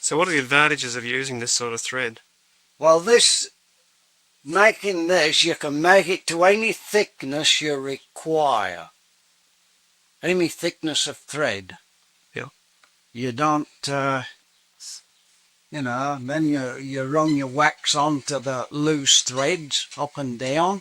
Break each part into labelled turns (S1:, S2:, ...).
S1: So what are the advantages of using this sort of thread?
S2: Well, making this, you can make it to any thickness you require. Any thickness of thread.
S1: Yeah.
S2: You don't, then you run your wax onto the loose threads up and down.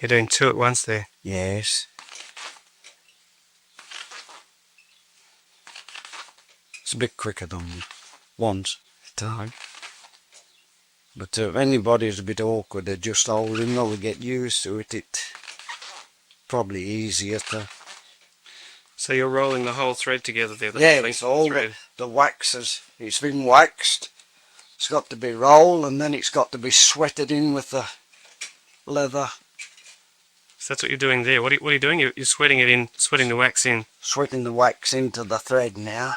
S1: You're doing two at once there.
S2: Yes. It's a bit quicker than once.
S1: Dog.
S2: But if anybody's a bit awkward, they just holding, they'll get used to it. It's probably easier to...
S1: So you're rolling the whole thread together there?
S2: Yeah, it's all the waxes. It's been waxed. It's got to be rolled, and then it's got to be sweated in with the leather.
S1: So that's what you're doing there. What are you doing? You're sweating it in, sweating the wax in.
S2: Sweating the wax into the thread now.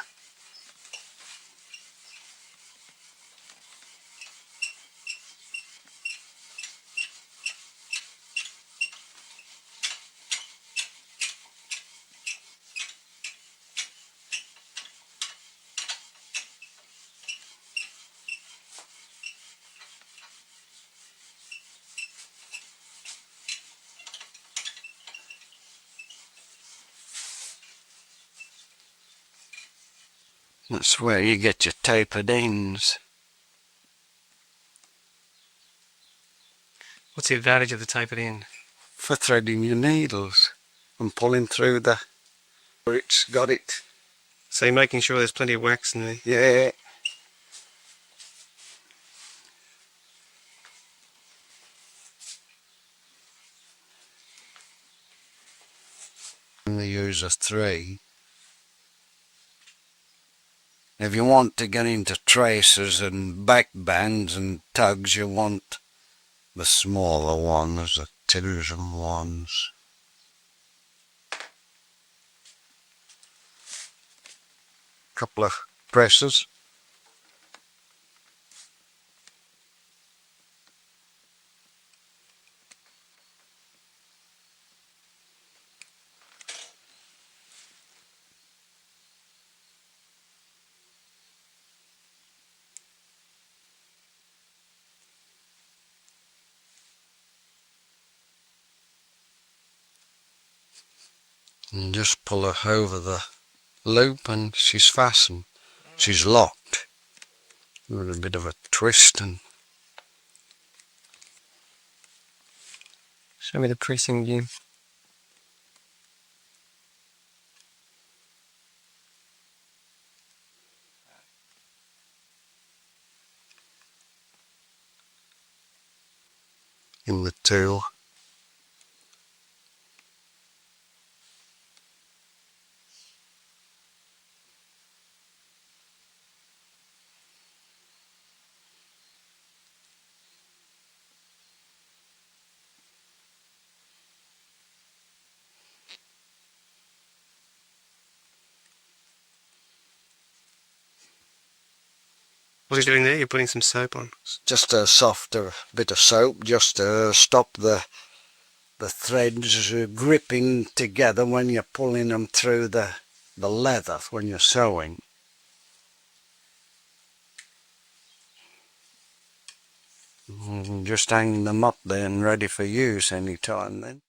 S2: That's where you get your tapered ends.
S1: What's the advantage of the tapered end?
S2: For threading your needles and pulling through where it's got it.
S1: So you're making sure there's plenty of wax in there.
S2: Yeah. They use a 3. If you want to get into traces and back bands and tugs, you want the smaller ones, the 2s and 1s. Couple of presses. And just pull her over the loop and she's fastened. She's locked. With a bit of a twist and...
S1: Show me the pressing view.
S2: in the tool.
S1: What are you doing there? You're putting some soap on.
S2: Just a softer bit of soap, just to stop the threads gripping together when you're pulling them through the leather when you're sewing. Just hang them up there and ready for use any time then.